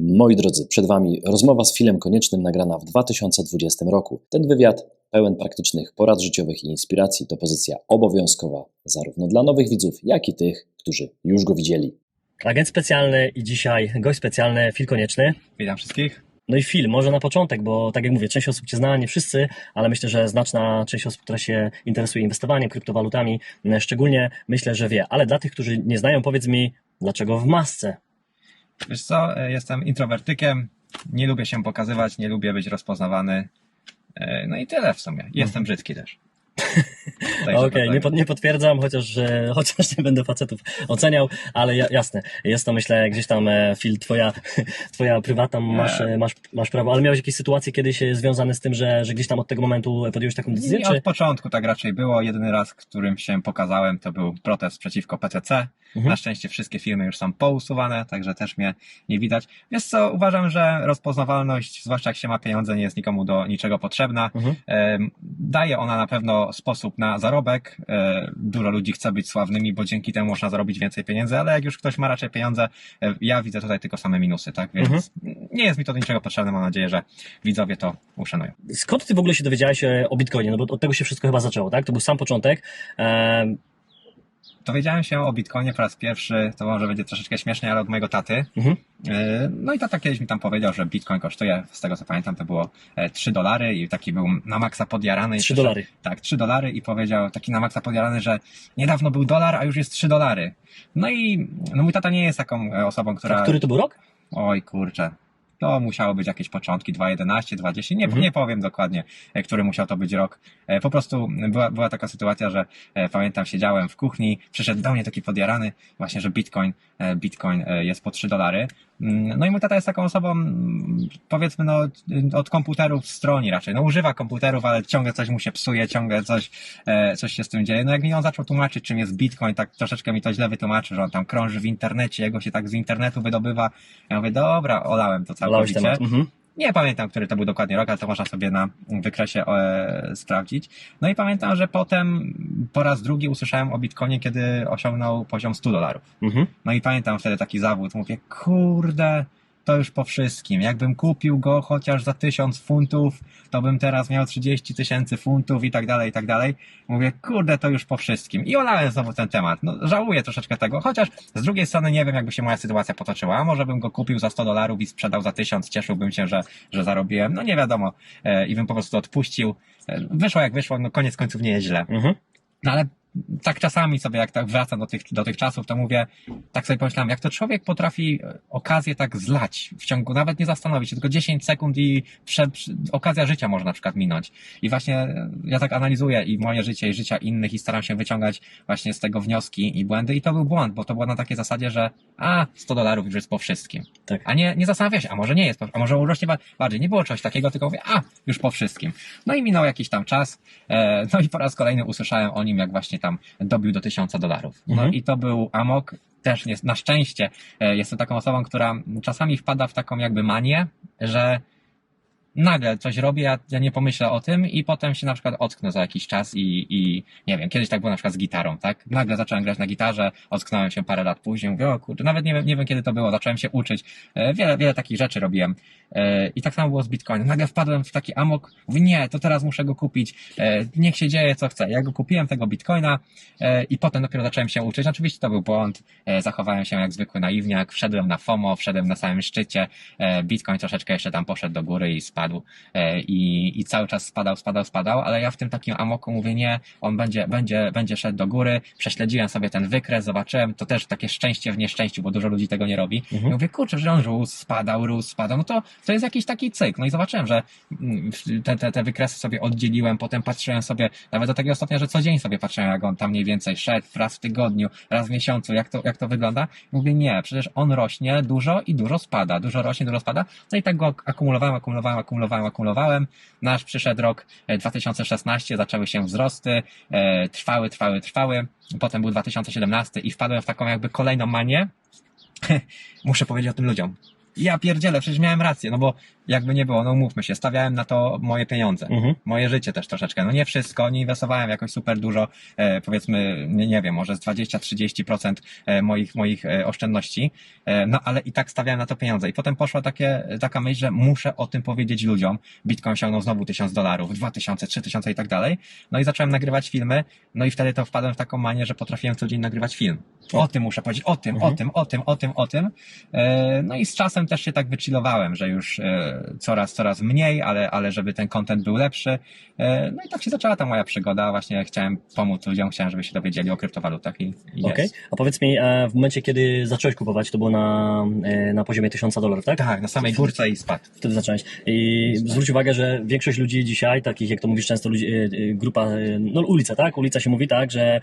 Moi drodzy, przed Wami rozmowa z Filem Koniecznym nagrana w 2020 roku. Ten wywiad pełen praktycznych porad życiowych i inspiracji to pozycja obowiązkowa zarówno dla nowych widzów, jak i tych, którzy już go widzieli. Agent specjalny i dzisiaj gość specjalny, Fil Konieczny. Witam wszystkich. No i Fil, może na początek, bo tak jak mówię, część osób Cię zna, nie wszyscy, ale myślę, że znaczna część osób, która się interesuje inwestowaniem, kryptowalutami, szczególnie myślę, że wie. Ale dla tych, którzy nie znają, powiedz mi, dlaczego w masce? Wiesz co, jestem introwertykiem, nie lubię się pokazywać, nie lubię być rozpoznawany. No i tyle w sumie. Jestem brzydki też. Okej, nie potwierdzam, chociaż nie będę facetów oceniał, ale jasne, jest to myślę gdzieś tam, Fil, twoja prywatna, masz prawo, ale miałeś jakieś sytuacje kiedyś związane z tym, że gdzieś tam od tego momentu podjąłeś taką decyzję? Od początku tak raczej było. Jedyny raz, którym się pokazałem, to był protest przeciwko PCC. Na szczęście wszystkie firmy już są pousuwane, także też mnie nie widać. Wiesz co, uważam, że rozpoznawalność, zwłaszcza jak się ma pieniądze, nie jest nikomu do niczego potrzebna. Daje ona na pewno sposób na zarobek. Dużo ludzi chce być sławnymi, bo dzięki temu można zarobić więcej pieniędzy, ale jak już ktoś ma raczej pieniądze, ja widzę tutaj tylko same minusy, tak? Więc nie jest mi to do niczego potrzebne. Mam nadzieję, że widzowie to uszanują. Skąd ty w ogóle się dowiedziałeś o Bitcoinie? No bo od tego się wszystko chyba zaczęło, tak? To był sam początek. Dowiedziałem się o Bitcoinie po raz pierwszy, to może będzie troszeczkę śmiesznie, ale od mojego taty. No i tata kiedyś mi tam powiedział, że Bitcoin kosztuje, z tego co pamiętam, to było $3 i taki był na maksa podjarany. $3? Tak, $3 i powiedział taki na maksa podjarany, że niedawno był dolar, a już jest $3. No i mój tata nie jest taką osobą, która... A który to był rok? Oj kurczę. To musiało być jakieś początki, 2011, 2010, nie powiem dokładnie, który musiał to być rok. Po prostu była taka sytuacja, że pamiętam, siedziałem w kuchni, przyszedł do mnie taki podjarany, właśnie, że Bitcoin jest po $3. No i mój tata jest taką osobą, powiedzmy, od komputerów stroni raczej. No używa komputerów, ale ciągle coś mu się psuje, ciągle coś się z tym dzieje. No jak mi on zaczął tłumaczyć, czym jest Bitcoin, tak troszeczkę mi to źle wytłumaczył, że on tam krąży w internecie, jego się tak z internetu wydobywa. Ja mówię, dobra, olałem to całkowicie. Nie pamiętam, który to był dokładnie rok, ale to można sobie na wykresie sprawdzić. No i pamiętam, że potem po raz drugi usłyszałem o Bitcoinie, kiedy osiągnął poziom $100. No i pamiętam wtedy taki zawód. Mówię, kurde, to już po wszystkim. Jakbym kupił go chociaż za 1000 funtów, to bym teraz miał 30 000 funtów i tak dalej, i tak dalej. Mówię, kurde, to już po wszystkim. I olałem znowu ten temat. No, żałuję troszeczkę tego, chociaż z drugiej strony nie wiem, jakby się moja sytuacja potoczyła. A może bym go kupił za $100 i sprzedał za 1000, cieszyłbym się, że zarobiłem. No nie wiadomo. I bym po prostu odpuścił. Wyszło jak wyszło, no koniec końców nie jest źle. No ale tak czasami sobie, jak tak wracam do tych czasów, to mówię, tak sobie pomyślałem, jak to człowiek potrafi okazję tak zlać w ciągu, nawet nie zastanowić się, tylko 10 sekund i okazja życia może na przykład minąć. I właśnie ja tak analizuję i moje życie, i życia innych i staram się wyciągać właśnie z tego wnioski i błędy. I to był błąd, bo to było na takiej zasadzie, że $100 już jest po wszystkim. Tak. A nie zastanawiam się, a może nie jest, a może urośnie bardziej. Nie było czegoś takiego, tylko mówię, już po wszystkim. No i minął jakiś tam czas, no i po raz kolejny usłyszałem o nim, jak właśnie tam dobił do $1000. No i to był amok. Też jest, na szczęście jestem taką osobą, która czasami wpada w taką jakby manię, że nagle coś robię, ja nie pomyślę o tym i potem się na przykład ocknę za jakiś czas i nie wiem, kiedyś tak było na przykład z gitarą, tak? Nagle zacząłem grać na gitarze, ocknąłem się parę lat później, mówię, o kurde, nawet nie wiem kiedy to było, zacząłem się uczyć, wiele takich rzeczy robiłem i tak samo było z Bitcoinem. Nagle wpadłem w taki amok, mówię, nie, to teraz muszę go kupić, niech się dzieje co chce. Ja go kupiłem, tego Bitcoina i potem dopiero zacząłem się uczyć. Oczywiście to był błąd, zachowałem się jak zwykły naiwniak, wszedłem na FOMO, wszedłem na samym szczycie, Bitcoin troszeczkę jeszcze tam poszedł do góry i spadł. I cały czas spadał, ale ja w tym takim amoku mówię, nie, on będzie szedł do góry, prześledziłem sobie ten wykres, zobaczyłem, to też takie szczęście w nieszczęściu, bo dużo ludzi tego nie robi. I mówię, kurczę, że on rósł, spadał, no to jest jakiś taki cykl. No i zobaczyłem, że te wykresy sobie oddzieliłem, potem patrzyłem sobie, nawet do tego ostatnio, że co dzień sobie patrzyłem, jak on tam mniej więcej szedł, raz w tygodniu, raz w miesiącu, jak to wygląda. I mówię, nie, przecież on rośnie dużo i dużo spada, dużo rośnie, dużo spada. No i tak go akumulowałem. Nasz przyszedł rok 2016, zaczęły się wzrosty, trwały. Potem był 2017 i wpadłem w taką jakby kolejną manię. Muszę powiedzieć o tym ludziom. ja pierdzielę, przecież miałem rację, no bo jakby nie było, no umówmy się, stawiałem na to moje pieniądze, moje życie też troszeczkę, no nie wszystko, nie inwestowałem jakoś super dużo, powiedzmy, nie wiem, może z 20-30% moich oszczędności, no ale i tak stawiałem na to pieniądze i potem poszła taka myśl, że muszę o tym powiedzieć ludziom, Bitcoin osiągnął znowu $1000, 2000, 3000 i tak dalej, no i zacząłem nagrywać filmy, no i wtedy to wpadłem w taką manię, że potrafiłem codziennie nagrywać film. O tym muszę powiedzieć, o tym. No i z czasem też się tak wychillowałem, że już coraz mniej, ale żeby ten content był lepszy. No i tak się zaczęła ta moja przygoda. Właśnie chciałem pomóc ludziom, chciałem, żeby się dowiedzieli o kryptowalutach i Okej. jest. A powiedz mi, w momencie, kiedy zacząłeś kupować, to było na poziomie $1000, tak? Tak, na samej górce i spadł. Wtedy zacząłeś. I zwróć uwagę, że większość ludzi dzisiaj, takich jak to mówisz często, grupa, no ulica, tak? Ulica się mówi tak, że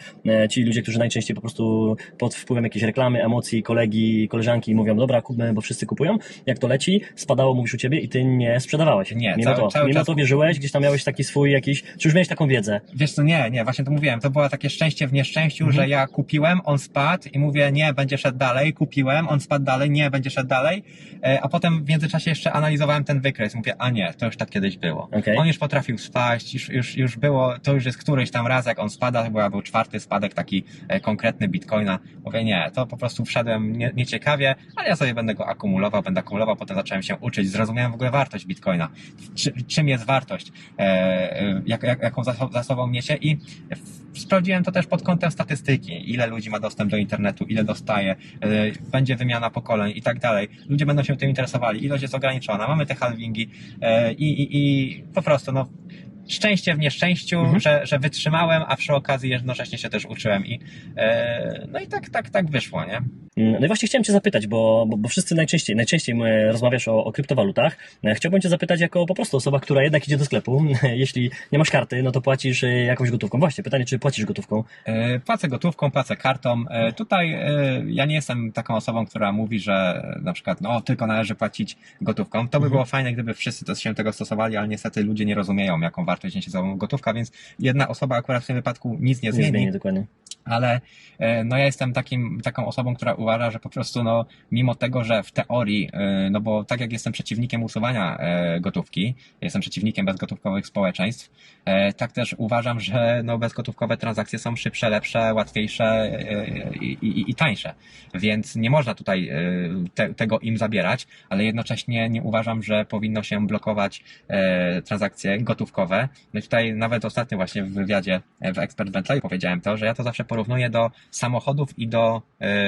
ci ludzie, którzy najczęściej po prostu pod wpływem jakiejś reklamy, emocji, kolegi, koleżanki mówią, dobra, kupmy, bo wszyscy kupują. Jak to leci, spadało, mówisz u ciebie i ty nie sprzedawałeś. Nie, mimo cały czas to wierzyłeś, gdzieś tam miałeś taki swój jakiś, czy już miałeś taką wiedzę? Wiesz co, nie, właśnie to mówiłem, to było takie szczęście w nieszczęściu, że ja kupiłem, on spadł i mówię, nie, będzie szedł dalej, kupiłem, on spadł dalej, nie, będzie szedł dalej, a potem w międzyczasie jeszcze analizowałem ten wykres, mówię, a nie, to już tak kiedyś było. Okay. On już potrafił spaść, już było, to już jest któryś tam raz, jak on spada, chyba był 4. spadek taki konkretny Bitcoina, mówię, nie, to po prostu wszedłem nieciekawie, ale ja sobie będę akumulował, potem zacząłem się uczyć, zrozumiałem w ogóle wartość Bitcoina, czym jest wartość, jaką za sobą niesie i sprawdziłem to też pod kątem statystyki, ile ludzi ma dostęp do internetu, ile dostaje, będzie wymiana pokoleń i tak dalej. Ludzie będą się tym interesowali, ilość jest ograniczona, mamy te halvingi i po prostu no szczęście w nieszczęściu, że wytrzymałem, a przy okazji jednocześnie się też uczyłem no i tak wyszło, nie? No i właśnie chciałem Cię zapytać, bo wszyscy najczęściej rozmawiasz o kryptowalutach. Chciałbym Cię zapytać jako po prostu osoba, która jednak idzie do sklepu. Jeśli nie masz karty, no to płacisz jakąś gotówką. Właśnie, pytanie, czy płacisz gotówką? Płacę gotówką, płacę kartą. Tutaj ja nie jestem taką osobą, która mówi, że na przykład no tylko należy płacić gotówką. To by było fajne, gdyby wszyscy się tego stosowali, ale niestety ludzie nie rozumieją, jaką wartość niesie ze sobą gotówka, więc jedna osoba akurat w tym wypadku nic nie zmieni. Dokładnie. Ale no ja jestem taką osobą, która uważa, że po prostu no mimo tego, że w teorii, no bo tak jak jestem przeciwnikiem usuwania gotówki, jestem przeciwnikiem bezgotówkowych społeczeństw, tak też uważam, że no bezgotówkowe transakcje są szybsze, lepsze, łatwiejsze i tańsze. Więc nie można tutaj tego im zabierać, ale jednocześnie nie uważam, że powinno się blokować transakcje gotówkowe. No i tutaj nawet ostatnio właśnie w wywiadzie w Expert Bentley powiedziałem to, że ja to zawsze porównuję do samochodów i do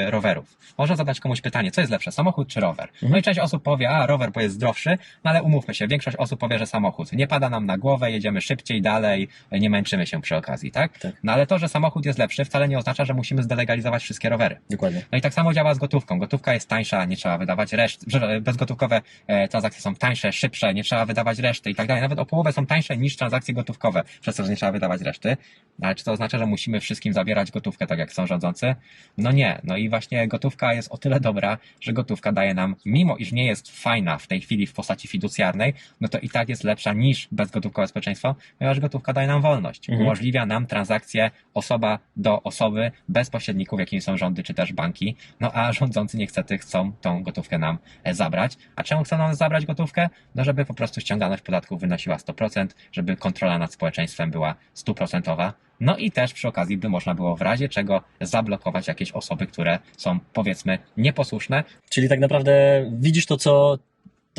rowerów. Można zadać komuś pytanie, co jest lepsze, samochód czy rower? No i część osób powie, a rower, bo jest zdrowszy, no ale umówmy się, większość osób powie, że samochód. Nie pada nam na głowę, jedziemy szybciej, dalej, nie męczymy się przy okazji, tak? No ale to, że samochód jest lepszy, wcale nie oznacza, że musimy zdelegalizować wszystkie rowery. Dokładnie. No i tak samo działa z gotówką. Gotówka jest tańsza, nie trzeba wydawać reszty, bezgotówkowe transakcje są tańsze, szybsze, nie trzeba wydawać reszty i tak dalej. Nawet o połowę są tańsze niż transakcje gotówkowe, przez to, że nie trzeba wydawać reszty. Ale czy to oznacza, że musimy wszystkim zabierać gotówkę, tak jak są rządzący? No nie. No i właśnie gotówka jest o tyle dobra, że gotówka daje nam, mimo iż nie jest fajna w tej chwili w postaci fiducjarnej, no to i tak jest lepsza niż bezgotówkowe społeczeństwo, ponieważ gotówka daje nam wolność. Umożliwia nam transakcje osoba do osoby, bez pośredników, jakimi są rządy czy też banki. No a rządzący niestety chcą tą gotówkę nam zabrać. A czemu chcą nam zabrać gotówkę? No żeby po prostu ściągalność podatków wynosiła 100%, żeby kontrola nad społeczeństwem była 100%. No i też przy okazji by można było w razie czego zablokować jakieś osoby, które są powiedzmy nieposłuszne. Czyli tak naprawdę widzisz to,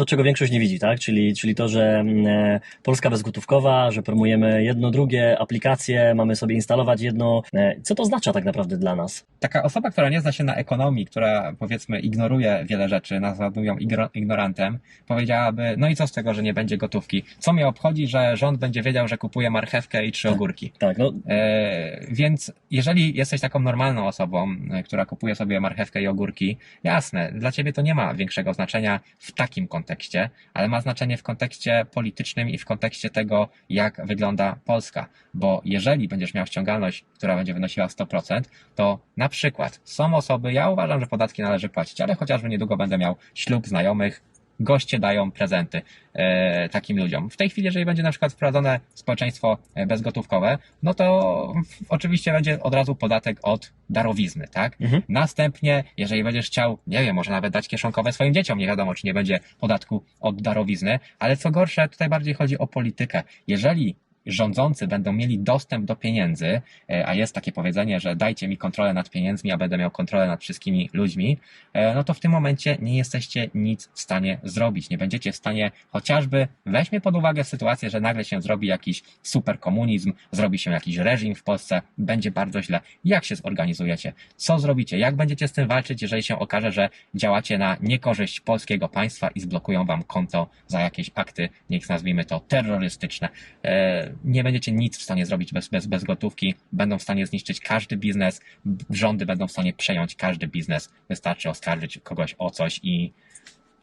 czego większość nie widzi, tak? Czyli to, że Polska bezgotówkowa, że promujemy jedno, drugie, aplikacje, mamy sobie instalować jedno. Co to oznacza tak naprawdę dla nas? Taka osoba, która nie zna się na ekonomii, która powiedzmy ignoruje wiele rzeczy, nazwałbym ją ignorantem, powiedziałaby, no i co z tego, że nie będzie gotówki? Co mnie obchodzi, że rząd będzie wiedział, że kupuje marchewkę i 3 ogórki? Tak, no. Więc jeżeli jesteś taką normalną osobą, która kupuje sobie marchewkę i ogórki, jasne, dla ciebie to nie ma większego znaczenia w takim kontekście, ale ma znaczenie w kontekście politycznym i w kontekście tego, jak wygląda Polska. Bo jeżeli będziesz miał ściągalność, która będzie wynosiła 100%, to na przykład są osoby, ja uważam, że podatki należy płacić, ale chociażby niedługo będę miał ślub znajomych, goście dają prezenty takim ludziom. W tej chwili, jeżeli będzie na przykład wprowadzone społeczeństwo bezgotówkowe, no to oczywiście będzie od razu podatek od darowizny, tak? Następnie, jeżeli będziesz chciał, nie wiem, może nawet dać kieszonkowe swoim dzieciom, nie wiadomo, czy nie będzie podatku od darowizny, ale co gorsze, tutaj bardziej chodzi o politykę. Jeżeli rządzący będą mieli dostęp do pieniędzy, a jest takie powiedzenie, że dajcie mi kontrolę nad pieniędzmi, a będę miał kontrolę nad wszystkimi ludźmi, no to w tym momencie nie jesteście nic w stanie zrobić. Nie będziecie w stanie, chociażby weźmy pod uwagę sytuację, że nagle się zrobi jakiś super komunizm, zrobi się jakiś reżim w Polsce, będzie bardzo źle. Jak się zorganizujecie? Co zrobicie? Jak będziecie z tym walczyć, jeżeli się okaże, że działacie na niekorzyść polskiego państwa i zblokują wam konto za jakieś akty, niech nazwijmy to terrorystyczne? Nie będziecie nic w stanie zrobić bez gotówki, będą w stanie zniszczyć każdy biznes, rządy będą w stanie przejąć każdy biznes, wystarczy oskarżyć kogoś o coś i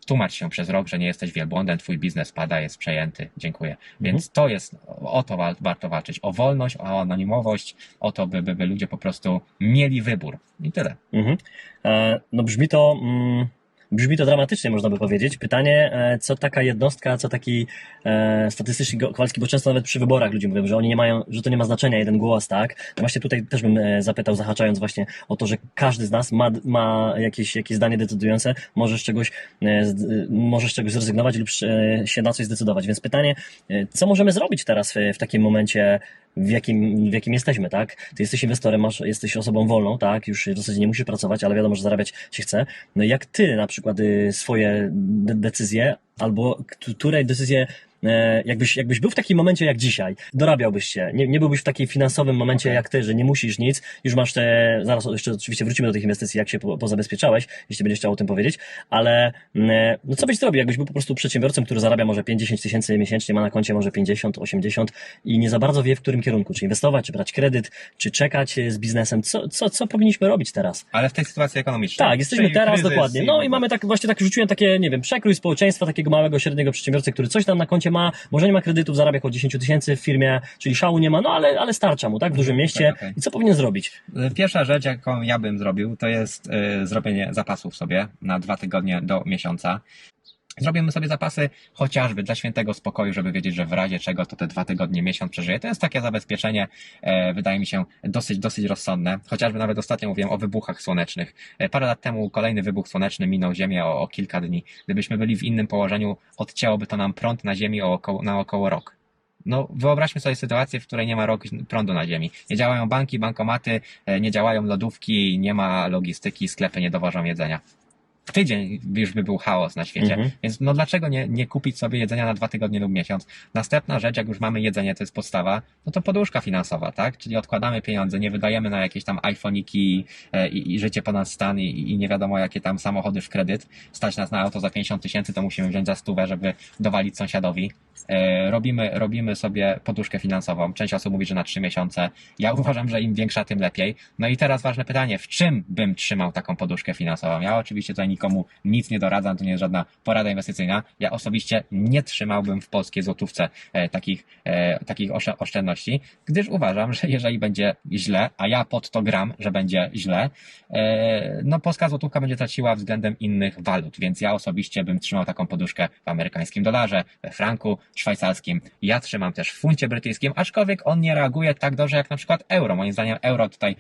tłumacz się przez rok, że nie jesteś wielbłądem, twój biznes pada, jest przejęty, dziękuję. Więc to jest, o to warto walczyć, o wolność, o anonimowość, o to, by ludzie po prostu mieli wybór i tyle. No brzmi to dramatycznie, można by powiedzieć. Pytanie, co taka jednostka, co taki statystyczny Kowalski, bo często nawet przy wyborach ludzie mówią, że oni nie mają, że to nie ma znaczenia, jeden głos, tak? No właśnie tutaj też bym zapytał, zahaczając właśnie o to, że każdy z nas ma jakieś zdanie decydujące, może z czegoś zrezygnować lub się na coś zdecydować. Więc pytanie, co możemy zrobić teraz w takim momencie, w jakim jesteśmy, tak? Ty jesteś inwestorem, jesteś osobą wolną, tak? Już w zasadzie nie musisz pracować, ale wiadomo, że zarabiać się chce. No i jak ty na przykład swoje decyzje, albo której decyzje, jakbyś był w takim momencie jak dzisiaj, dorabiałbyś się, nie byłbyś w takim finansowym momencie jak ty, że nie musisz nic, już masz zaraz jeszcze oczywiście wrócimy do tych inwestycji, jak się pozabezpieczałeś, jeśli będziesz chciał o tym powiedzieć, ale no co byś zrobił, jakbyś był po prostu przedsiębiorcą, który zarabia może 5-10 tysięcy miesięcznie, ma na koncie może 50, 80 i nie za bardzo wie, w którym kierunku, czy inwestować, czy brać kredyt, czy czekać z biznesem, co powinniśmy robić teraz? Ale w tej sytuacji ekonomicznej. Tak, jesteśmy teraz dokładnie. No i mamy tak rzuciłem takie, nie wiem, przekrój społeczeństwa, takiego małego, średniego przedsiębiorcy, który coś tam na koncie ma, może nie ma kredytów, zarabia około 10 tysięcy w firmie, czyli szału nie ma, no ale starcza mu, tak, w dużym mieście. Okay. I co powinien zrobić? Pierwsza rzecz, jaką ja bym zrobił, to jest zrobienie zapasów sobie na 2 tygodnie do miesiąca. Zrobimy sobie zapasy chociażby dla świętego spokoju, żeby wiedzieć, że w razie czego to te 2 tygodnie, miesiąc przeżyje. To jest takie zabezpieczenie, wydaje mi się, dosyć rozsądne. Chociażby nawet ostatnio mówiłem o wybuchach słonecznych. Parę lat temu kolejny wybuch słoneczny minął Ziemię o kilka dni. Gdybyśmy byli w innym położeniu, odcięłoby to nam prąd na Ziemi na około rok. No, wyobraźmy sobie sytuację, w której nie ma prądu na Ziemi. Nie działają banki, bankomaty, nie działają lodówki, nie ma logistyki, sklepy nie dowożą jedzenia. W tydzień już by był chaos na świecie. Więc no dlaczego nie kupić sobie jedzenia na 2 tygodnie lub miesiąc? Następna rzecz, jak już mamy jedzenie, to jest podstawa, no to poduszka finansowa, tak? Czyli odkładamy pieniądze, nie wydajemy na jakieś tam iPhone'iki i życie ponad stan i nie wiadomo jakie tam samochody w kredyt. Stać nas na auto za 50 tysięcy, to musimy wziąć za 100, żeby dowalić sąsiadowi. Robimy sobie poduszkę finansową. Część osób mówi, że na 3 miesiące. Ja uważam, że im większa, tym lepiej. No i teraz ważne pytanie, w czym bym trzymał taką poduszkę finansową? Ja oczywiście tutaj nikomu nic nie doradzam, to nie jest żadna porada inwestycyjna. Ja osobiście nie trzymałbym w polskiej złotówce takich oszczędności, gdyż uważam, że jeżeli będzie źle, a ja pod to gram, że będzie źle, no polska złotówka będzie traciła względem innych walut, więc ja osobiście bym trzymał taką poduszkę w amerykańskim dolarze, we franku szwajcarskim. Ja trzymam też w funcie brytyjskim, aczkolwiek on nie reaguje tak dobrze jak na przykład euro. Moim zdaniem euro tutaj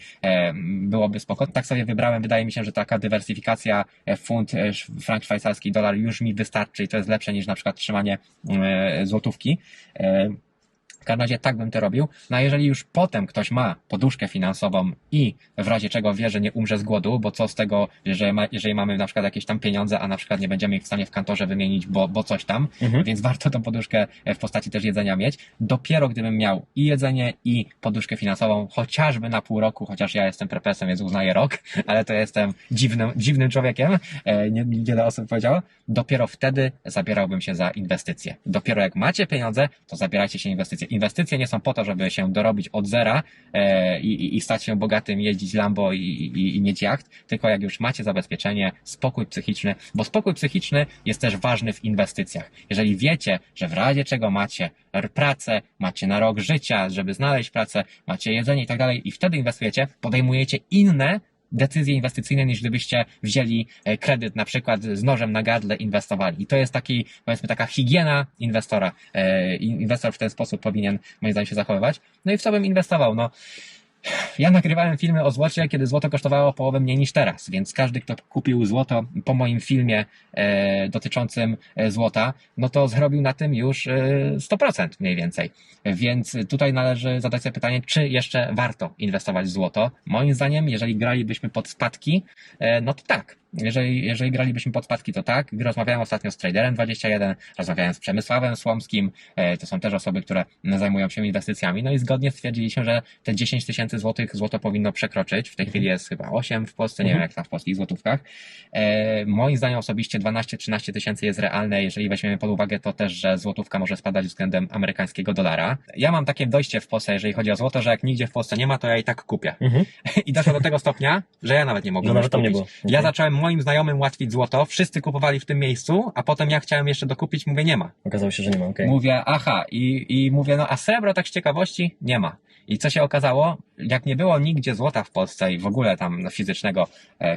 byłoby spoko. Tak sobie wybrałem, wydaje mi się, że taka dywersyfikacja funt, frank szwajcarski, dolar już mi wystarczy i to jest lepsze niż na przykład trzymanie złotówki. W każdym razie tak bym to robił. No a jeżeli już potem ktoś ma poduszkę finansową i w razie czego wie, że nie umrze z głodu, bo co z tego, jeżeli mamy na przykład jakieś tam pieniądze, a na przykład nie będziemy ich w stanie w kantorze wymienić, bo coś tam, więc warto tą poduszkę w postaci też jedzenia mieć. Dopiero gdybym miał i jedzenie, i poduszkę finansową, chociażby na pół roku, chociaż ja jestem prepesem, więc uznaję rok, ale to jestem dziwnym człowiekiem, niewiele osób powiedziało, dopiero wtedy zabierałbym się za inwestycje. Dopiero jak macie pieniądze, to zabierajcie się inwestycje. Inwestycje nie są po to, żeby się dorobić od zera i stać się bogatym, jeździć Lambo i mieć jacht, tylko jak już macie zabezpieczenie, spokój psychiczny, bo spokój psychiczny jest też ważny w inwestycjach. Jeżeli wiecie, że w razie czego macie pracę, macie na rok życia, żeby znaleźć pracę, macie jedzenie i tak dalej i wtedy inwestujecie, podejmujecie inne decyzje inwestycyjne, niż gdybyście wzięli kredyt na przykład z nożem na gardle, inwestowali. I to jest taki, powiedzmy, taka higiena inwestora. Inwestor w ten sposób powinien, moim zdaniem, się zachowywać. No i w co bym inwestował? No, ja nagrywałem filmy o złocie, kiedy złoto kosztowało połowę mniej niż teraz, więc każdy, kto kupił złoto po moim filmie dotyczącym złota, no to zrobił na tym już 100% mniej więcej. Więc tutaj należy zadać sobie pytanie, czy jeszcze warto inwestować w złoto. Moim zdaniem, jeżeli gralibyśmy pod spadki, no to tak. Jeżeli gralibyśmy pod spadki, to tak. Rozmawiałem ostatnio z Traderem21, rozmawiałem z Przemysławem Słomskim, to są też osoby, które zajmują się inwestycjami, no i zgodnie stwierdziliśmy, że te 10 tysięcy złotych złoto powinno przekroczyć. W tej chwili jest chyba 8 w Polsce, nie wiem jak tam w polskich złotówkach. Moim zdaniem osobiście 12-13 tysięcy jest realne, jeżeli weźmiemy pod uwagę to też, że złotówka może spadać względem amerykańskiego dolara. Ja mam takie dojście w Polsce, jeżeli chodzi o złoto, że jak nigdzie w Polsce nie ma, to ja i tak kupię. I doszło do tego stopnia, że ja nawet nie mogłem No nawet tam nie było. Ja zacząłem moim znajomym łatwić złoto, wszyscy kupowali w tym miejscu, a potem ja chciałem jeszcze dokupić, mówię nie ma. Okazało się, że nie ma, okej. Mówię aha i mówię no a srebro tak z ciekawości? Nie ma. I co się okazało? Jak nie było nigdzie złota w Polsce i w ogóle tam fizycznego,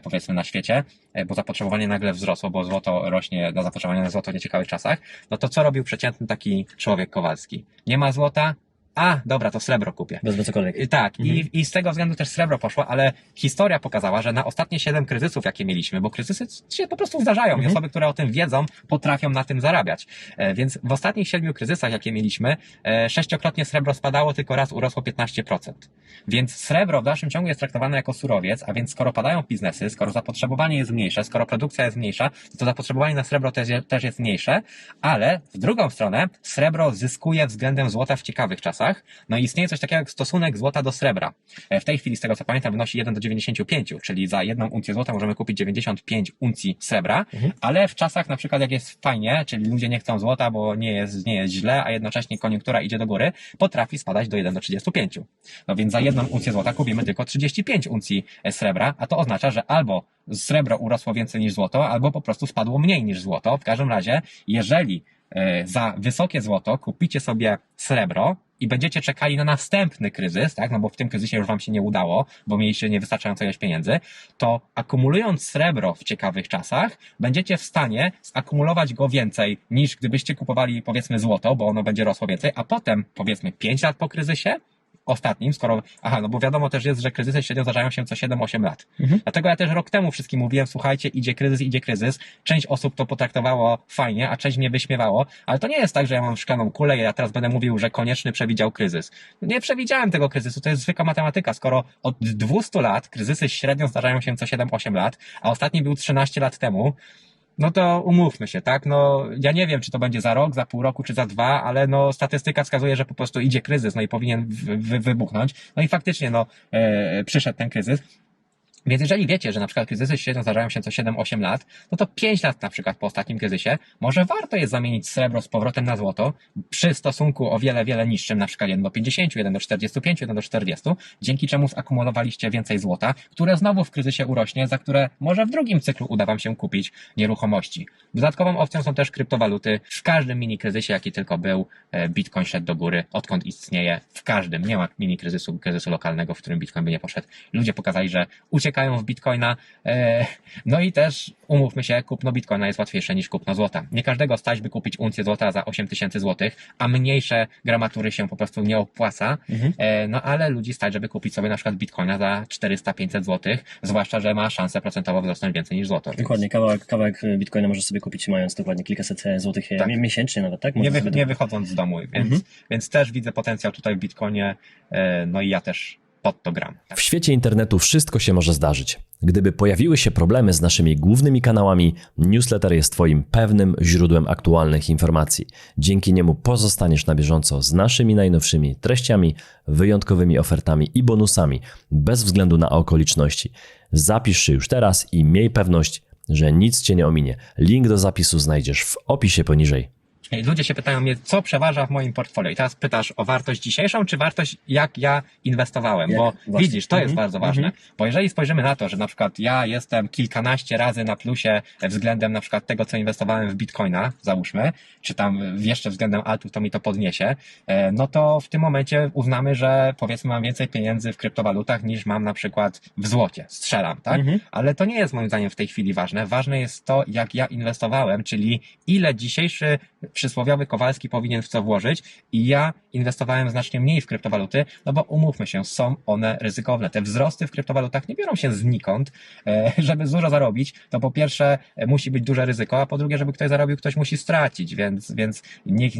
powiedzmy na świecie, bo zapotrzebowanie nagle wzrosło, bo złoto rośnie do zapotrzebowania na złoto w nieciekawych czasach, no to co robił przeciętny taki człowiek Kowalski? Nie ma złota? A, dobra, to srebro kupię. Wezmę cokolwiek. Tak, i z tego względu też srebro poszło, ale historia pokazała, że na ostatnie 7 kryzysów, jakie mieliśmy, bo kryzysy się po prostu zdarzają i osoby, które o tym wiedzą, potrafią na tym zarabiać. Więc w ostatnich 7 kryzysach, jakie mieliśmy, 6-krotnie srebro spadało, tylko raz urosło 15%. Więc srebro w dalszym ciągu jest traktowane jako surowiec, a więc skoro padają biznesy, skoro zapotrzebowanie jest mniejsze, skoro produkcja jest mniejsza, to zapotrzebowanie na srebro też jest mniejsze, ale w drugą stronę srebro zyskuje względem złota w ciekawych czasach. No i istnieje coś takiego jak stosunek złota do srebra. W tej chwili, z tego co pamiętam, wynosi 1 do 95, czyli za 1 uncję złota możemy kupić 95 uncji srebra, ale w czasach na przykład jak jest fajnie, czyli ludzie nie chcą złota, bo nie jest źle, a jednocześnie koniunktura idzie do góry, potrafi spadać do 1 do 35. No więc za 1 uncję złota kupimy tylko 35 uncji srebra, a to oznacza, że albo srebro urosło więcej niż złoto, albo po prostu spadło mniej niż złoto. W każdym razie, jeżeli za wysokie złoto kupicie sobie srebro i będziecie czekali na następny kryzys, tak, no bo w tym kryzysie już wam się nie udało, bo mieliście niewystarczającą ilość pieniędzy, to akumulując srebro w ciekawych czasach, będziecie w stanie zakumulować go więcej niż gdybyście kupowali, powiedzmy, złoto, bo ono będzie rosło więcej, a potem, powiedzmy, 5 lat po kryzysie, ostatnim, no bo wiadomo też jest, że kryzysy średnio zdarzają się co 7-8 lat. Dlatego ja też rok temu wszystkim mówiłem, słuchajcie, idzie kryzys. Część osób to potraktowało fajnie, a część mnie wyśmiewało, ale to nie jest tak, że ja mam szklaną kulę i ja teraz będę mówił, że Konieczny przewidział kryzys. Nie przewidziałem tego kryzysu, to jest zwykła matematyka. Skoro od 200 lat kryzysy średnio zdarzają się co 7-8 lat, a ostatni był 13 lat temu, no to umówmy się, tak? No, ja nie wiem, czy to będzie za rok, za pół roku, czy za 2, ale no, statystyka wskazuje, że po prostu idzie kryzys, no i powinien wybuchnąć. No i faktycznie, przyszedł ten kryzys. Więc jeżeli wiecie, że na przykład kryzysy średnio zdarzają się co 7-8 lat, no to 5 lat na przykład po ostatnim kryzysie, może warto jest zamienić srebro z powrotem na złoto przy stosunku o wiele, wiele niższym, na przykład 1 do 50, 1 do 45, 1 do 40, dzięki czemu zakumulowaliście więcej złota, które znowu w kryzysie urośnie, za które może w drugim cyklu uda wam się kupić nieruchomości. Dodatkową opcją są też kryptowaluty. W każdym mini kryzysie, jaki tylko był, Bitcoin szedł do góry, odkąd istnieje. W każdym. Nie ma mini kryzysu lokalnego, w którym Bitcoin by nie poszedł. Ludzie pokazali, że uciekają w Bitcoina. No i też umówmy się, kupno Bitcoina jest łatwiejsze niż kupno złota. Nie każdego stać, by kupić uncję złota za 8 tysięcy złotych, a mniejsze gramatury się po prostu nie opłaca. No ale ludzi stać, żeby kupić sobie na przykład Bitcoina za 400-500 złotych, zwłaszcza, że ma szansę procentowo wzrosnąć więcej niż złoto. Dokładnie, kawałek Bitcoina możesz sobie kupić, mając dokładnie kilkaset złotych miesięcznie nawet, tak? Nie wychodząc z domu, więc też widzę potencjał tutaj w Bitcoinie, no i ja też pod to gram. W świecie internetu wszystko się może zdarzyć. Gdyby pojawiły się problemy z naszymi głównymi kanałami, newsletter jest Twoim pewnym źródłem aktualnych informacji. Dzięki niemu pozostaniesz na bieżąco z naszymi najnowszymi treściami, wyjątkowymi ofertami i bonusami, bez względu na okoliczności. Zapisz się już teraz i miej pewność, że nic Cię nie ominie. Link do zapisu znajdziesz w opisie poniżej. I ludzie się pytają mnie, co przeważa w moim portfolio. I teraz pytasz o wartość dzisiejszą, czy wartość, jak ja inwestowałem? Bo właśnie. widzisz, to jest bardzo ważne. Bo jeżeli spojrzymy na to, że na przykład ja jestem kilkanaście razy na plusie względem na przykład tego, co inwestowałem w Bitcoina, załóżmy, czy tam jeszcze względem altów, to mi to podniesie, no to w tym momencie uznamy, że powiedzmy mam więcej pieniędzy w kryptowalutach niż mam na przykład w złocie. Strzelam, tak? Ale to nie jest moim zdaniem w tej chwili ważne. Ważne jest to, jak ja inwestowałem, czyli ile dzisiejszy przysłowiowy Kowalski powinien w co włożyć i ja inwestowałem znacznie mniej w kryptowaluty, no bo umówmy się, są one ryzykowne. Te wzrosty w kryptowalutach nie biorą się znikąd. Żeby dużo zarobić, to po pierwsze musi być duże ryzyko, a po drugie, żeby ktoś zarobił, ktoś musi stracić, więc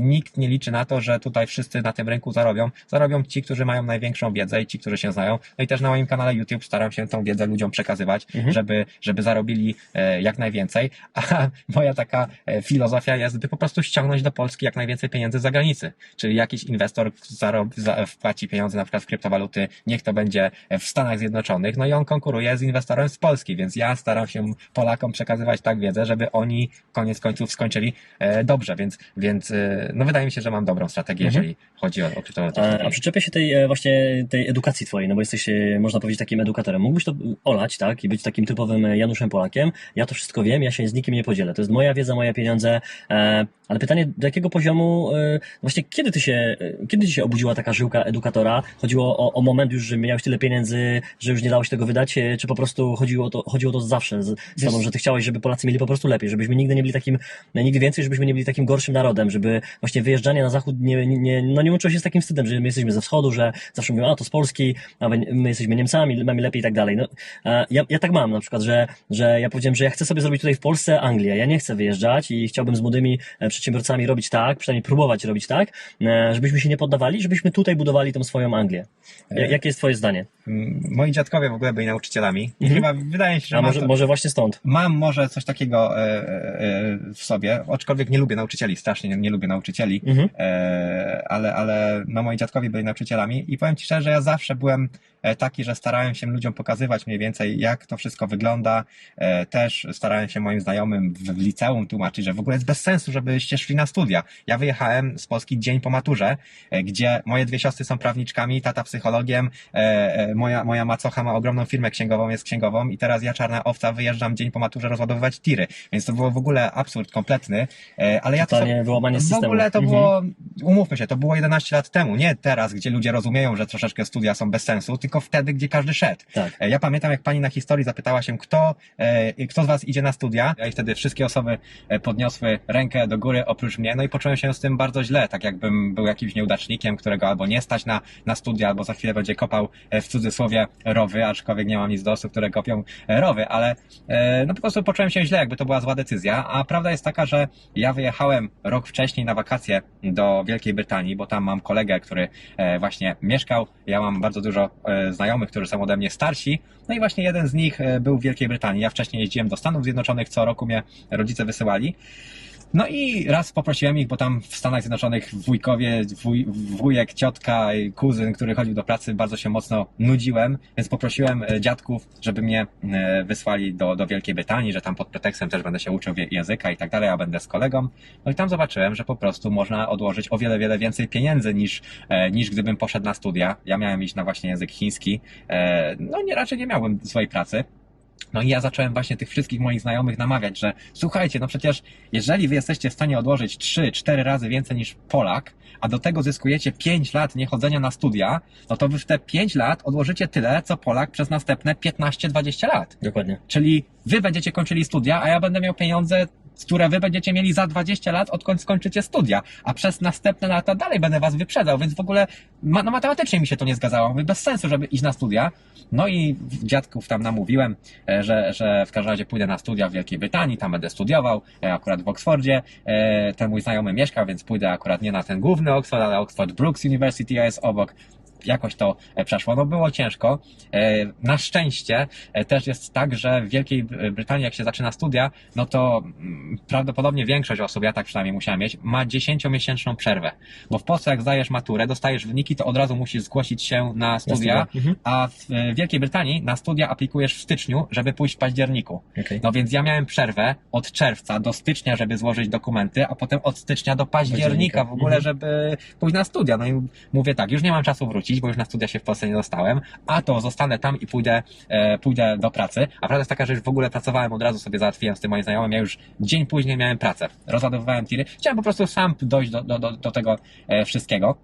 nikt nie liczy na to, że tutaj wszyscy na tym rynku zarobią. Zarobią ci, którzy mają największą wiedzę i ci, którzy się znają. No i też na moim kanale YouTube staram się tą wiedzę ludziom przekazywać, żeby zarobili jak najwięcej, a moja taka filozofia jest, by po prostu ściągnąć do Polski jak najwięcej pieniędzy z zagranicy. Czyli jakiś inwestor wpłaci pieniądze na przykład w kryptowaluty, niech to będzie w Stanach Zjednoczonych, no i on konkuruje z inwestorem z Polski, więc ja staram się Polakom przekazywać tak wiedzę, żeby oni koniec końców skończyli dobrze, więc no wydaje mi się, że mam dobrą strategię, jeżeli chodzi o kryptowaluty. A przyczepię się właśnie tej edukacji twojej, no bo jesteś, można powiedzieć, takim edukatorem. Mógłbyś to olać, tak? I być takim typowym Januszem Polakiem. Ja to wszystko wiem, ja się z nikim nie podzielę. To jest moja wiedza, moje pieniądze. Ale pytanie, do jakiego poziomu, właśnie kiedy ci się obudziła taka żyłka edukatora? Chodziło o moment już, że miałeś tyle pieniędzy, że już nie dało się tego wydać, czy po prostu chodziło to zawsze z tobą, że ty chciałeś, żeby Polacy mieli po prostu lepiej, żebyśmy nigdy nie byli nigdy więcej, żebyśmy nie byli takim gorszym narodem, żeby właśnie wyjeżdżanie na zachód nie łączyło się z takim wstydem, że my jesteśmy ze wschodu, że zawsze mówią, a to z Polski, a my jesteśmy Niemcami, mamy lepiej i tak dalej. No, ja tak mam na przykład, że ja powiedziałem, że ja chcę sobie zrobić tutaj w Polsce Anglię, ja nie chcę wyjeżdżać i chciałbym z młodymi przedsiębiorcami robić tak, przynajmniej próbować robić tak, żebyśmy się nie poddawali, żebyśmy tutaj budowali tą swoją Anglię. Jakie jest twoje zdanie? Moi dziadkowie w ogóle byli nauczycielami i chyba wydaje mi się, że może właśnie stąd. Mam może coś takiego w sobie, aczkolwiek nie lubię nauczycieli, strasznie nie lubię nauczycieli, ale no moi dziadkowie byli nauczycielami i powiem ci szczerze, że ja zawsze byłem taki, że starałem się ludziom pokazywać mniej więcej, jak to wszystko wygląda. Też starałem się moim znajomym w liceum tłumaczyć, że w ogóle jest bez sensu, żebyście szli na studia. Ja wyjechałem z Polski dzień po maturze, gdzie moje dwie siostry są prawniczkami, tata psychologiem, moja macocha ma ogromną firmę księgową, jest księgową i teraz ja, czarna owca, wyjeżdżam dzień po maturze rozładowywać tiry. Więc to było w ogóle absurd kompletny, ale ja to wyłamanie systemu. w ogóle to było, umówmy się, to było 11 lat temu, nie teraz, gdzie ludzie rozumieją, że troszeczkę studia są bez sensu, tylko wtedy, gdzie każdy szedł. Tak. Ja pamiętam, jak pani na historii zapytała się, kto z was idzie na studia, i wtedy wszystkie osoby podniosły rękę do góry oprócz mnie, no i poczułem się z tym bardzo źle, tak jakbym był jakimś nieudacznikiem, którego albo nie stać na studia, albo za chwilę będzie kopał w cudzysłowie rowy, aczkolwiek nie mam nic do osób, które kopią rowy, ale no po prostu poczułem się źle, jakby to była zła decyzja, a prawda jest taka, że ja wyjechałem rok wcześniej na wakacje do Wielkiej Brytanii, bo tam mam kolegę, który właśnie mieszkał, ja mam bardzo dużo znajomych, którzy są ode mnie starsi, no i właśnie jeden z nich był w Wielkiej Brytanii. Ja wcześniej jeździłem do Stanów Zjednoczonych, co roku mnie rodzice wysyłali. No i raz poprosiłem ich, bo tam w Stanach Zjednoczonych wujkowie, wujek, ciotka, kuzyn, który chodził do pracy, bardzo się mocno nudziłem, więc poprosiłem dziadków, żeby mnie wysłali do Wielkiej Brytanii, że tam pod pretekstem też będę się uczył języka i tak dalej, a będę z kolegą. No i tam zobaczyłem, że po prostu można odłożyć o wiele, wiele więcej pieniędzy niż gdybym poszedł na studia. Ja miałem iść na właśnie język chiński, no raczej nie miałbym swojej pracy. No i ja zacząłem właśnie tych wszystkich moich znajomych namawiać, że słuchajcie, no przecież jeżeli wy jesteście w stanie odłożyć 3-4 razy więcej niż Polak, a do tego zyskujecie 5 lat niechodzenia na studia, no to wy w te 5 lat odłożycie tyle, co Polak przez następne 15-20 lat. Dokładnie. Czyli wy będziecie kończyli studia, a ja będę miał pieniądze, które wy będziecie mieli za 20 lat, odkąd skończycie studia, a przez następne lata dalej będę was wyprzedzał, więc w ogóle no matematycznie mi się to nie zgadzało, mówię, bez sensu, żeby iść na studia. No i dziadków tam namówiłem, że w każdym razie pójdę na studia w Wielkiej Brytanii, tam będę studiował, akurat w Oksfordzie, ten mój znajomy mieszkał, więc pójdę akurat nie na ten główny Oxford, ale Oxford Brookes University, a jest obok. jakoś to przeszło. No było ciężko. Na szczęście też jest tak, że w Wielkiej Brytanii jak się zaczyna studia, no to prawdopodobnie większość osób, ja tak przynajmniej musiałem mieć, ma 10-miesięczną przerwę. Bo w Polsce jak zdajesz maturę, dostajesz wyniki, to od razu musisz zgłosić się na studia, a w Wielkiej Brytanii na studia aplikujesz w styczniu, żeby pójść w październiku. Okay. No więc ja miałem przerwę od czerwca do stycznia, żeby złożyć dokumenty, a potem od stycznia do października w ogóle, żeby pójść na studia. No i mówię tak, już nie mam czasu wrócić, bo już na studia się w Polsce nie dostałem, a to zostanę tam i pójdę do pracy. A prawda jest taka, że już w ogóle pracowałem, od razu sobie załatwiłem z tym moim znajomym, ja już dzień później miałem pracę. Rozładowywałem tiry. Chciałem po prostu sam dojść do tego wszystkiego.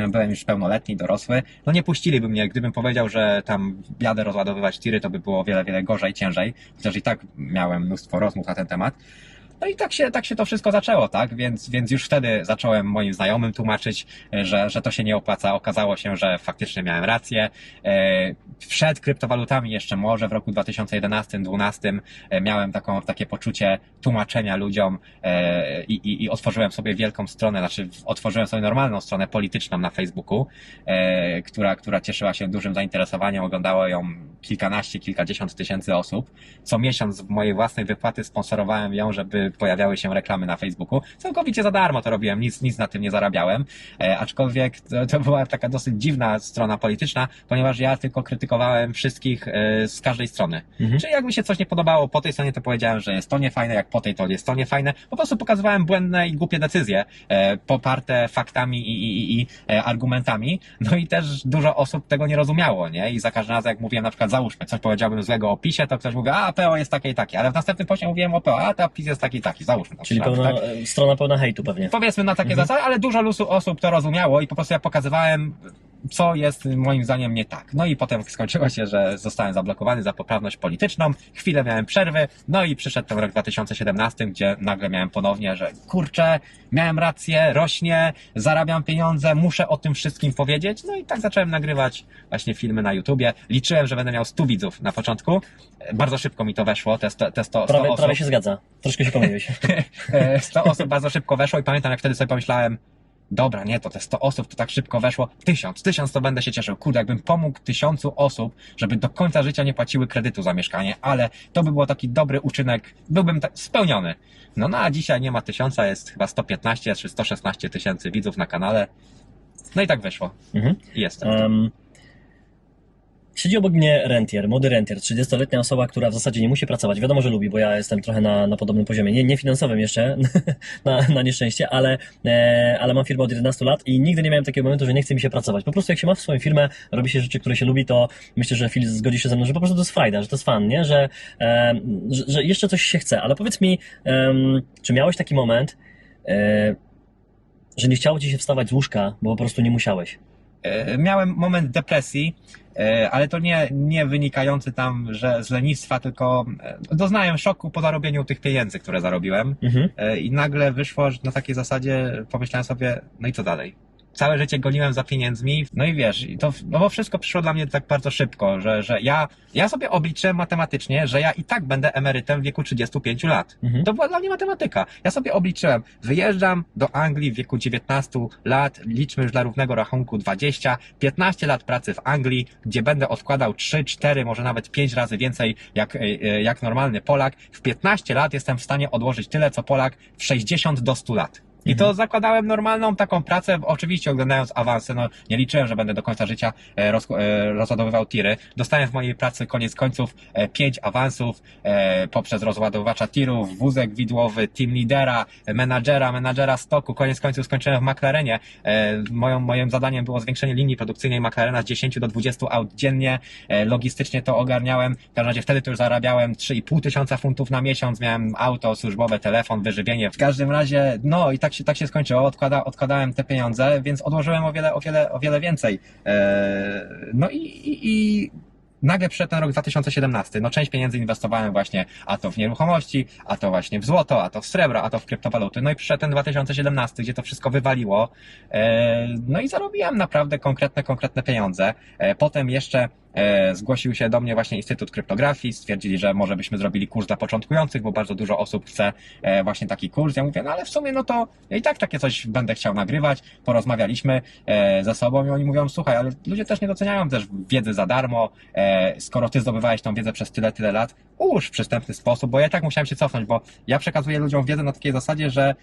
Byłem już pełnoletni, dorosły. No nie puściliby mnie, gdybym powiedział, że tam jadę rozładowywać tiry, to by było o wiele, wiele gorzej, ciężej. Chociaż i tak miałem mnóstwo rozmów na ten temat. No i tak się to wszystko zaczęło, tak? Więc już wtedy zacząłem moim znajomym tłumaczyć, że to się nie opłaca. Okazało się, że faktycznie miałem rację. Przed kryptowalutami jeszcze może w roku 2011-2012 miałem takie poczucie tłumaczenia ludziom i otworzyłem sobie wielką stronę, znaczy otworzyłem sobie normalną stronę polityczną na Facebooku, która cieszyła się dużym zainteresowaniem, oglądało ją kilkanaście, kilkadziesiąt tysięcy osób. Co miesiąc z mojej własnej wypłaty sponsorowałem ją, żeby pojawiały się reklamy na Facebooku. Całkowicie za darmo to robiłem, nic na tym nie zarabiałem. Aczkolwiek to była taka dosyć dziwna strona polityczna, ponieważ ja tylko krytykowałem wszystkich z każdej strony. Czyli jak mi się coś nie podobało po tej stronie, to powiedziałem, że jest to niefajne, jak po tej to jest to niefajne. Po prostu pokazywałem błędne i głupie decyzje, poparte faktami i argumentami. No i też dużo osób tego nie rozumiało, nie? I za każdym razem, jak mówiłem na przykład, załóżmy, coś powiedziałbym złego o opisie, to ktoś mówi, a PO jest takie i takie, ale w następnym poście mówiłem o PO, a to opis jest taki i taki, załóżmy. Czyli przykład, tak? strona pełna hejtu pewnie. Powiedzmy na takie zasady, ale dużo osób to rozumiało i po prostu ja pokazywałem, co jest moim zdaniem nie tak. No i potem skończyło się, że zostałem zablokowany za poprawność polityczną, chwilę miałem przerwy, no i przyszedł ten rok 2017, gdzie nagle miałem ponownie, że kurczę, miałem rację, rośnie, zarabiam pieniądze, muszę o tym wszystkim powiedzieć. No i tak zacząłem nagrywać właśnie filmy na YouTubie. Liczyłem, że będę miał 100 widzów na początku. Bardzo szybko mi to weszło, te 100 osób. Prawie się zgadza. Troszkę się pomyliłeś. 100 osób bardzo szybko weszło i pamiętam, jak wtedy sobie pomyślałem, dobra, nie, to te 100 osób to tak szybko weszło. 1000 to będę się cieszył. Kurde, jakbym pomógł 1000 osób, żeby do końca życia nie płaciły kredytu za mieszkanie, ale to by był taki dobry uczynek, byłbym spełniony. No a dzisiaj nie ma 1000, jest chyba 115 czy 116 tysięcy widzów na kanale. No i tak wyszło. I jestem. Siedzi obok mnie rentier, młody rentier, 30-letnia osoba, która w zasadzie nie musi pracować. Wiadomo, że lubi, bo ja jestem trochę na podobnym poziomie. Nie finansowym jeszcze, na nieszczęście, ale mam firmę od 11 lat i nigdy nie miałem takiego momentu, że nie chce mi się pracować. Po prostu jak się ma w swoją firmę, robi się rzeczy, które się lubi, to myślę, że Phil zgodzi się ze mną, że po prostu to jest frajda, że to jest fan, nie? Że jeszcze coś się chce. Ale powiedz mi, czy miałeś taki moment, że nie chciało ci się wstawać z łóżka, bo po prostu nie musiałeś? Miałem moment depresji, ale to nie wynikający tam, że z lenistwa, tylko doznałem szoku po zarobieniu tych pieniędzy, które zarobiłem. I nagle wyszło, że na takiej zasadzie pomyślałem sobie, no i co dalej? Całe życie goniłem za pieniędzmi, no i wiesz, bo wszystko przyszło dla mnie tak bardzo szybko, że ja sobie obliczyłem matematycznie, że ja i tak będę emerytem w wieku 35 lat. To była dla mnie matematyka. Ja sobie obliczyłem, wyjeżdżam do Anglii w wieku 19 lat, liczmy już dla równego rachunku 20, 15 lat pracy w Anglii, gdzie będę odkładał 3, 4, może nawet 5 razy więcej jak normalny Polak. W 15 lat jestem w stanie odłożyć tyle, co Polak w 60 do 100 lat. I to zakładałem normalną taką pracę, oczywiście oglądając awansy, no nie liczyłem, że będę do końca życia rozładowywał tiry. Dostałem w mojej pracy koniec końców 5 awansów poprzez rozładowacza tirów, wózek widłowy, team lidera, menadżera stoku. Koniec końców skończyłem w McLarenie. Moim zadaniem było zwiększenie linii produkcyjnej McLarena z 10 do 20 aut dziennie. Logistycznie to ogarniałem. W każdym razie wtedy to już zarabiałem 3,5 tysiąca funtów na miesiąc. Miałem auto służbowe, telefon, wyżywienie. W każdym razie, no i tak się skończyło, odkładałem te pieniądze, więc odłożyłem o wiele więcej. No i nagle przyszedł ten rok 2017. No część pieniędzy inwestowałem właśnie, a to w nieruchomości, a to właśnie w złoto, a to w srebro, a to w kryptowaluty. No i przyszedł ten 2017, gdzie to wszystko wywaliło. No i zarobiłem naprawdę konkretne pieniądze. Potem jeszcze zgłosił się do mnie właśnie Instytut Kryptografii, stwierdzili, że może byśmy zrobili kurs dla początkujących, bo bardzo dużo osób chce właśnie taki kurs. Ja mówię, no ale w sumie no to ja i tak takie coś będę chciał nagrywać. Porozmawialiśmy ze sobą i oni mówią, słuchaj, ale ludzie też nie doceniają też wiedzy za darmo, skoro ty zdobywałeś tą wiedzę przez tyle lat, ułóż w przystępny sposób, bo ja tak musiałem się cofnąć, bo ja przekazuję ludziom wiedzę na takiej zasadzie, że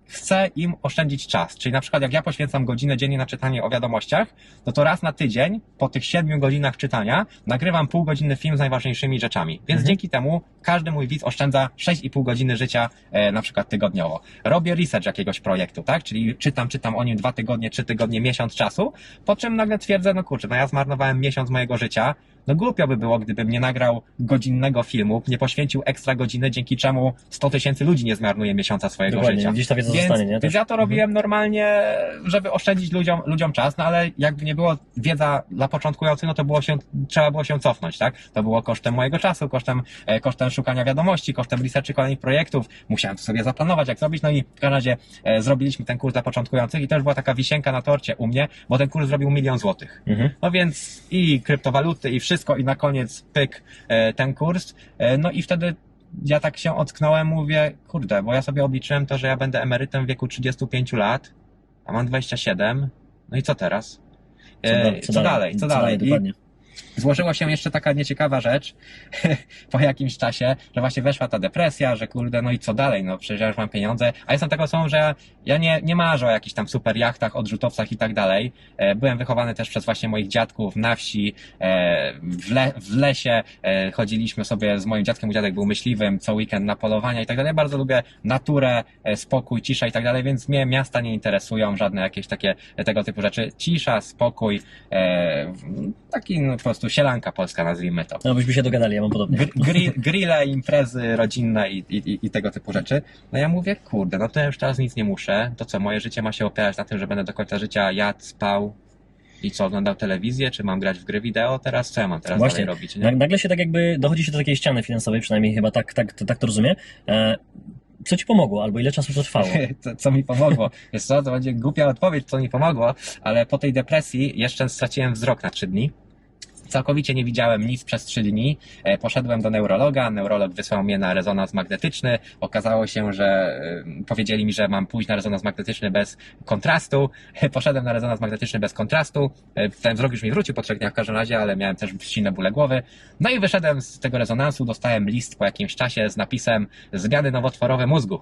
chcę im oszczędzić czas. Czyli na przykład jak ja poświęcam godzinę dziennie na czytanie o wiadomościach, no to raz na tydzień, po tych 7 godzinach czytania, nagrywam półgodzinny film z najważniejszymi rzeczami. Więc dzięki temu każdy mój widz oszczędza 6,5 godziny życia na przykład tygodniowo. Robię research jakiegoś projektu, tak? Czyli czytam o nim 2 tygodnie, 3 tygodnie, miesiąc czasu, po czym nagle twierdzę, no kurczę, no ja zmarnowałem miesiąc mojego życia, no głupio by było, gdybym nie nagrał godzinnego filmu, nie poświęcił ekstra godziny, dzięki czemu 100 000 ludzi nie zmarnuje miesiąca swojego Dokładnie, życia. gdzieś ta wiedza Więc, zostanie, nie? więc ja to robiłem normalnie, żeby oszczędzić ludziom czas, no ale jakby nie było wiedza dla początkujących, no to trzeba było się cofnąć, tak? To było kosztem mojego czasu, kosztem szukania wiadomości, kosztem researchu kolejnych projektów. Musiałem to sobie zaplanować, jak zrobić, no i w każdym razie zrobiliśmy ten kurs dla początkujących i to już była taka wisienka na torcie u mnie, bo ten kurs zrobił 1 000 000 złotych. No więc i kryptowaluty, i wszystko, i na koniec pyk ten kurs, no i wtedy ja tak się ocknąłem, mówię, kurde, bo ja sobie obliczyłem to, że ja będę emerytem w wieku 35 lat, a mam 27, no i co teraz? Co dalej? Dokładnie. Złożyła się jeszcze taka nieciekawa rzecz po jakimś czasie, że właśnie weszła ta depresja, że kurde, no i co dalej, no przecież ja już mam pieniądze, a jestem taką osobą, że ja nie marzę o jakichś tam super jachtach, odrzutowcach i tak dalej. Byłem wychowany też przez właśnie moich dziadków na wsi, w lesie, chodziliśmy sobie z moim dziadkiem, mój dziadek był myśliwym, co weekend na polowania i tak dalej. Bardzo lubię naturę, spokój, cisza i tak dalej, więc mnie miasta nie interesują, żadne jakieś takie tego typu rzeczy. Cisza, spokój, taki no, po prostu sielanka polska, nazwijmy to. No byśmy się dogadali, ja mam podobnie. Grille, imprezy rodzinne i tego typu rzeczy. No ja mówię, kurde, no to ja już teraz nic nie muszę. To co, moje życie ma się opierać na tym, że będę do końca życia jadł, spał i co, oglądał telewizję, czy mam grać w gry wideo teraz? Co ja mam teraz Właśnie, dalej robić? Nie? nagle się tak jakby dochodzi się do takiej ściany finansowej, przynajmniej chyba tak to rozumiem. Co ci pomogło, albo ile czasu to trwało? Co mi pomogło? Wiesz co, to będzie głupia odpowiedź, co mi pomogło, ale po tej depresji jeszcze straciłem wzrok na 3 dni. Całkowicie nie widziałem nic przez 3 dni. Poszedłem do neurologa, neurolog wysłał mnie na rezonans magnetyczny. Okazało się, że powiedzieli mi, że mam pójść na rezonans magnetyczny bez kontrastu. Poszedłem na rezonans magnetyczny bez kontrastu. Ten wzrok już mi wrócił po 3 dniach w każdym razie, ale miałem też silne bóle głowy. No i wyszedłem z tego rezonansu, dostałem list po jakimś czasie z napisem zmiany nowotworowe mózgu.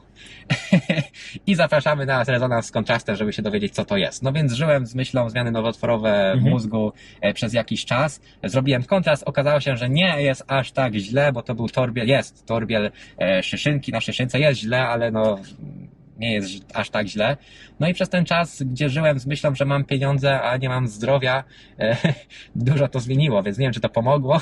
I zapraszamy na rezonans z kontrastem, żeby się dowiedzieć, co to jest. No więc żyłem z myślą zmiany nowotworowe mózgu przez jakiś czas. Zrobiłem kontrast, okazało się, że nie jest aż tak źle, bo to był torbiel szyszynki, na szyszynce jest źle, ale no nie jest aż tak źle. No i przez ten czas, gdzie żyłem z myślą, że mam pieniądze, a nie mam zdrowia, dużo to zmieniło, więc nie wiem, czy to pomogło,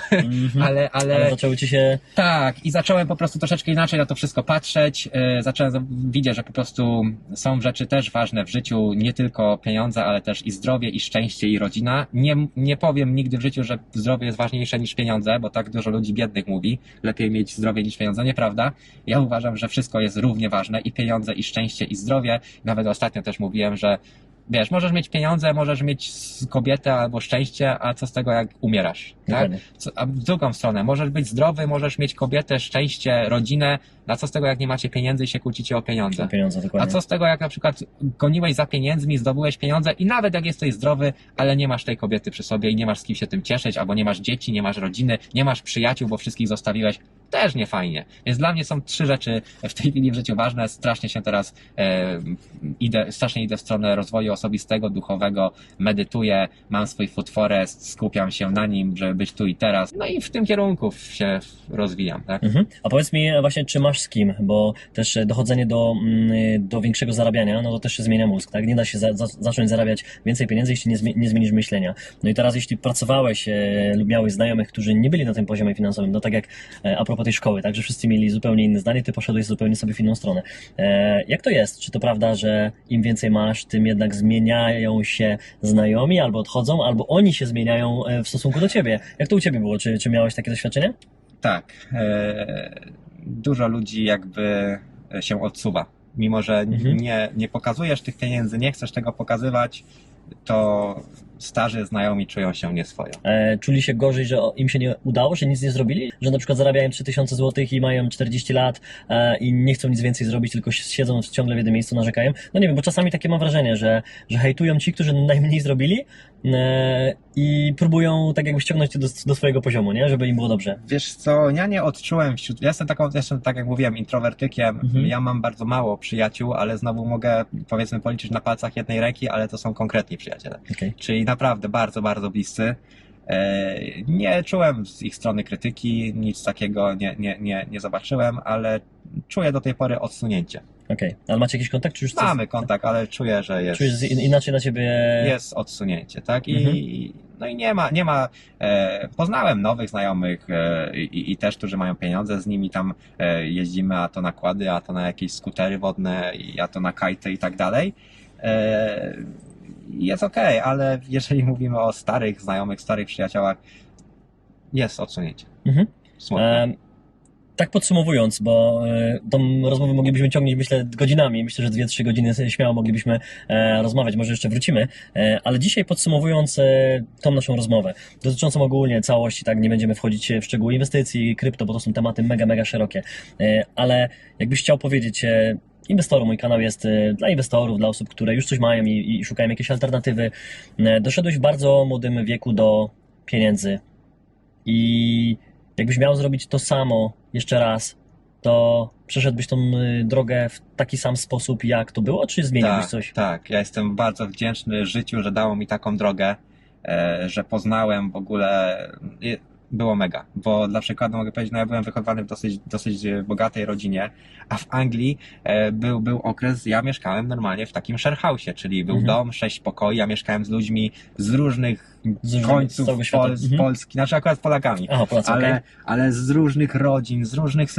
ale zaczęły ci się... Tak, i zacząłem po prostu troszeczkę inaczej na to wszystko patrzeć, zacząłem widzieć, że po prostu są rzeczy też ważne w życiu, nie tylko pieniądze, ale też i zdrowie, i szczęście, i rodzina. Nie powiem nigdy w życiu, że zdrowie jest ważniejsze niż pieniądze, bo tak dużo ludzi biednych mówi, lepiej mieć zdrowie niż pieniądze, nieprawda? Ja uważam, że wszystko jest równie ważne, i pieniądze, i szczęście, i zdrowie. Nawet ostatnio też mówiłem, że wiesz, możesz mieć pieniądze, możesz mieć kobietę albo szczęście, a co z tego, jak umierasz, tak? A w drugą stronę, możesz być zdrowy, możesz mieć kobietę, szczęście, rodzinę, a co z tego, jak nie macie pieniędzy i się kłócicie o pieniądze? A co z tego, jak na przykład goniłeś za pieniędzmi, zdobyłeś pieniądze i nawet jak jesteś zdrowy, ale nie masz tej kobiety przy sobie i nie masz z kim się tym cieszyć, albo nie masz dzieci, nie masz rodziny, nie masz przyjaciół, bo wszystkich zostawiłeś, też nie fajnie. Więc dla mnie są 3 rzeczy w tej chwili w życiu ważne. Strasznie się teraz strasznie idę w stronę rozwoju osobistego, duchowego, medytuję, mam swój food forest, skupiam się na nim, żeby być tu i teraz. No i w tym kierunku się rozwijam, tak? A powiedz mi właśnie, czy masz z kim, bo też dochodzenie do większego zarabiania, no to też się zmienia mózg, tak? Nie da się zacząć zarabiać więcej pieniędzy, jeśli nie zmienisz myślenia. No i teraz, jeśli pracowałeś lub miałeś znajomych, którzy nie byli na tym poziomie finansowym, no tak jak a propos tej szkoły, tak, że wszyscy mieli zupełnie inne zdanie, ty poszedłeś zupełnie sobie w inną stronę. Jak to jest? Czy to prawda, że im więcej masz, tym jednak zmieniają się znajomi, albo odchodzą, albo oni się zmieniają w stosunku do ciebie? Jak to u ciebie było? Czy miałeś takie doświadczenie? Tak. Dużo ludzi jakby się odsuwa. Mimo że nie pokazujesz tych pieniędzy, nie chcesz tego pokazywać, to starzy znajomi czują się nieswojo. Czuli się gorzej, że im się nie udało, że nic nie zrobili? Że na przykład zarabiają 3000 zł i mają 40 lat i nie chcą nic więcej zrobić, tylko siedzą ciągle w jednym miejscu, narzekają? No nie wiem, bo czasami takie mam wrażenie, że hejtują ci, którzy najmniej zrobili i próbują tak jakby ściągnąć cię do swojego poziomu, nie? Żeby im było dobrze. Wiesz co, ja nie odczułem ja jestem tak jak mówiłem, introwertykiem. Ja mam bardzo mało przyjaciół, ale znowu mogę, powiedzmy, policzyć na palcach jednej ręki, ale to są konkretni przyjaciele. Okay. Czyli naprawdę bardzo, bardzo bliscy. Nie czułem z ich strony krytyki, nic takiego nie zobaczyłem, ale czuję do tej pory odsunięcie. Okej, ale macie jakiś kontakt? Czy już Mamy kontakt, ale czuję, że jest... Czujesz inaczej na ciebie... Jest odsunięcie, tak? No i nie ma poznałem nowych znajomych i też, którzy mają pieniądze, z nimi tam jeździmy, a to na kłady, a to na jakieś skutery wodne, a to na kajty i tak dalej. Jest okej, ale jeżeli mówimy o starych znajomych, starych przyjaciołach, jest odsunięcie. Smutne. Tak podsumowując, bo tą rozmowę moglibyśmy ciągnąć, myślę, godzinami. Myślę, że 2-3 godziny śmiało moglibyśmy rozmawiać, może jeszcze wrócimy. Ale dzisiaj podsumowując tą naszą rozmowę, dotyczącą ogólnie całości, tak, nie będziemy wchodzić w szczegóły inwestycji, krypto, bo to są tematy mega, mega szerokie. Ale jakbyś chciał powiedzieć inwestorom, mój kanał jest dla inwestorów, dla osób, które już coś mają i szukają jakiejś alternatywy. Doszedłeś w bardzo młodym wieku do pieniędzy i jakbyś miał zrobić to samo jeszcze raz, to przeszedłbyś tą drogę w taki sam sposób, jak to było, czy zmieniłbyś coś? Tak, ja jestem bardzo wdzięczny życiu, że dało mi taką drogę, że poznałem w ogóle... Było mega, bo dla przykładu mogę powiedzieć, no ja byłem wychowany w dosyć bogatej rodzinie, a w Anglii był okres, ja mieszkałem normalnie w takim share house'ie, czyli był dom, 6 pokoi, ja mieszkałem z ludźmi z różnych końców Polski, znaczy akurat z Polakami, ale z różnych rodzin, z różnych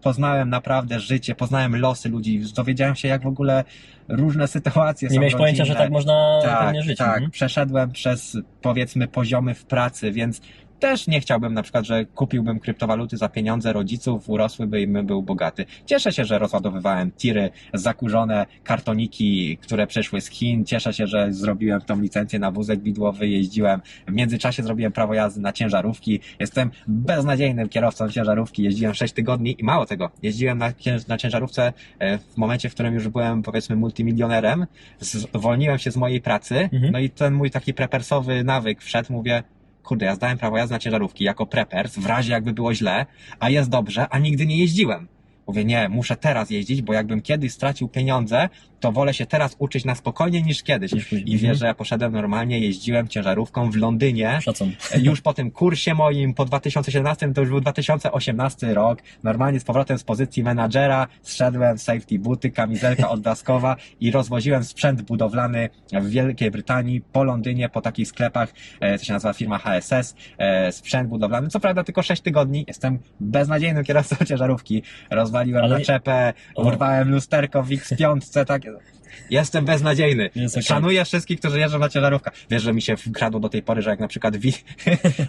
poznałem naprawdę życie, poznałem losy ludzi, dowiedziałem się, jak w ogóle różne sytuacje są. Nie miałeś pojęcia, że tak można tak, żyć. Tak, przeszedłem przez, powiedzmy, poziomy w pracy, więc też nie chciałbym na przykład, że kupiłbym kryptowaluty za pieniądze rodziców, urosłyby i był bogaty. Cieszę się, że rozładowywałem tiry, zakurzone kartoniki, które przyszły z Chin. Cieszę się, że zrobiłem tą licencję na wózek widłowy, jeździłem. W międzyczasie zrobiłem prawo jazdy na ciężarówki. Jestem beznadziejnym kierowcą ciężarówki. Jeździłem 6 tygodni i mało tego. Jeździłem na ciężarówce w momencie, w którym już byłem, powiedzmy, multimilionerem. Zwolniłem się z mojej pracy. No i ten mój taki prepersowy nawyk wszedł, mówię, kurde, ja zdałem prawo jazdy na ciężarówki jako preppers, w razie jakby było źle, a jest dobrze, a nigdy nie jeździłem. Mówię, nie, muszę teraz jeździć, bo jakbym kiedyś stracił pieniądze, to wolę się teraz uczyć na spokojnie niż kiedyś. I wiesz, że ja poszedłem normalnie, jeździłem ciężarówką w Londynie. Szacun. Już po tym kursie moim, po 2017, to już był 2018 rok. Normalnie z powrotem z pozycji menadżera zszedłem, safety booty, kamizelka odblaskowa i rozwoziłem sprzęt budowlany w Wielkiej Brytanii, po Londynie, po takich sklepach, to się nazywa firma HSS, sprzęt budowlany. Co prawda tylko 6 tygodni, jestem beznadziejnym kierowcą ciężarówki. Rozwaliłem naczepę, urwałem lusterko w X5, tak. Jestem beznadziejny. Szanuję wszystkich, którzy jeżdżą na ciężarówkach. Wiesz, że mi się wkradło do tej pory, że jak na przykład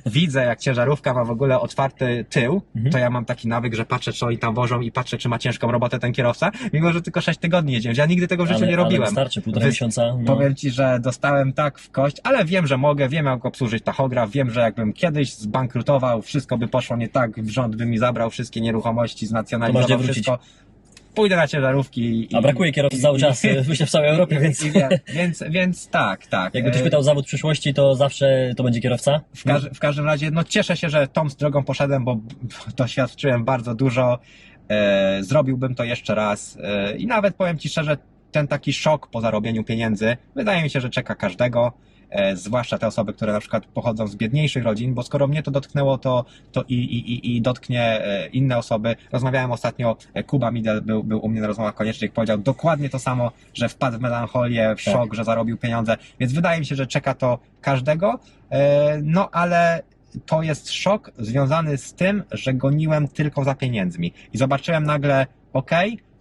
widzę, jak ciężarówka ma w ogóle otwarty tył, to ja mam taki nawyk, że patrzę, czy oni tam wożą i patrzę, czy ma ciężką robotę ten kierowca, mimo że tylko 6 tygodni jedziemy. Ja nigdy tego w życiu nie robiłem. Ale wystarczy, 1,5 miesiąca. No. Powiem ci, że dostałem tak w kość, ale wiem, że mogę, wiem, jak obsłużyć tachograf, wiem, że jakbym kiedyś zbankrutował, wszystko by poszło nie tak, rząd by mi zabrał wszystkie nieruchomości, znacjonalizował wszystko. Pójdę na ciężarówki. A brakuje kierowców cały czas, myślę, w całej Europie, więc tak. Jakby ktoś pytał zawód przyszłości, to zawsze to będzie kierowca? W każdym razie, no cieszę się, że tą drogą poszedłem, bo doświadczyłem bardzo dużo. Zrobiłbym to jeszcze raz. I nawet powiem ci szczerze, ten taki szok po zarobieniu pieniędzy, wydaje mi się, że czeka każdego. Zwłaszcza te osoby, które na przykład pochodzą z biedniejszych rodzin, bo skoro mnie to dotknęło, to i dotknie inne osoby. Rozmawiałem ostatnio, Kuba Midel był u mnie na rozmowach koniecznych, powiedział dokładnie to samo, że wpadł w melancholię, w szok, że zarobił pieniądze, więc wydaje mi się, że czeka to każdego, no ale to jest szok związany z tym, że goniłem tylko za pieniędzmi i zobaczyłem nagle,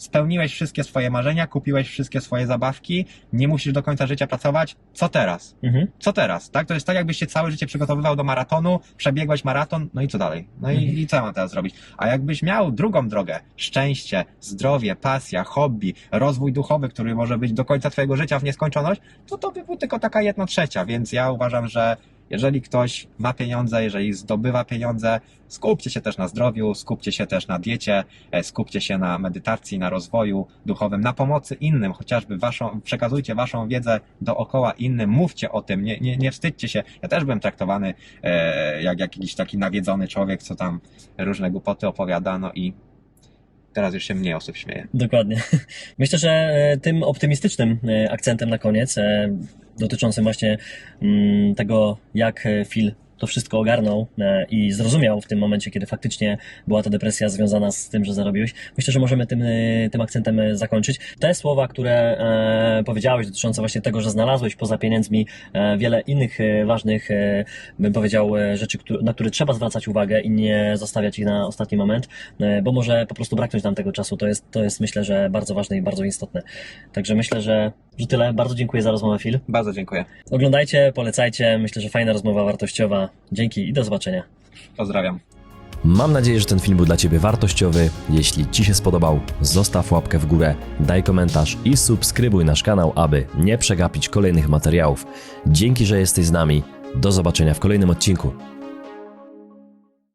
spełniłeś wszystkie swoje marzenia, kupiłeś wszystkie swoje zabawki, nie musisz do końca życia pracować, co teraz? Co teraz, tak? To jest tak, jakbyś się całe życie przygotowywał do maratonu, przebiegłeś maraton, no i co dalej? No i co mam teraz zrobić? A jakbyś miał drugą drogę, szczęście, zdrowie, pasja, hobby, rozwój duchowy, który może być do końca twojego życia w nieskończoność, to by był tylko taka 1/3, więc ja uważam, że jeżeli ktoś ma pieniądze, jeżeli zdobywa pieniądze, skupcie się też na zdrowiu, skupcie się też na diecie, skupcie się na medytacji, na rozwoju duchowym, na pomocy innym, chociażby przekazujcie waszą wiedzę dookoła innym, mówcie o tym, nie wstydźcie się. Ja też byłem traktowany jak jakiś taki nawiedzony człowiek, co tam różne głupoty opowiada, no i teraz już się mniej osób śmieje. Dokładnie. Myślę, że tym optymistycznym akcentem na koniec, dotyczącym właśnie tego, jak Phil to wszystko ogarnął i zrozumiał w tym momencie, kiedy faktycznie była to depresja związana z tym, że zarobiłeś. Myślę, że możemy tym akcentem zakończyć. Te słowa, które powiedziałeś dotyczące właśnie tego, że znalazłeś poza pieniędzmi wiele innych ważnych, bym powiedział, rzeczy, na które trzeba zwracać uwagę i nie zostawiać ich na ostatni moment, bo może po prostu braknąć nam tego czasu. To jest myślę, że bardzo ważne i bardzo istotne. Także myślę, że tyle. Bardzo dziękuję za rozmowę, Phil. Bardzo dziękuję. Oglądajcie, polecajcie. Myślę, że fajna rozmowa, wartościowa. Dzięki i do zobaczenia. Pozdrawiam. Mam nadzieję, że ten film był dla Ciebie wartościowy. Jeśli Ci się spodobał, zostaw łapkę w górę, daj komentarz i subskrybuj nasz kanał, aby nie przegapić kolejnych materiałów. Dzięki, że jesteś z nami. Do zobaczenia w kolejnym odcinku.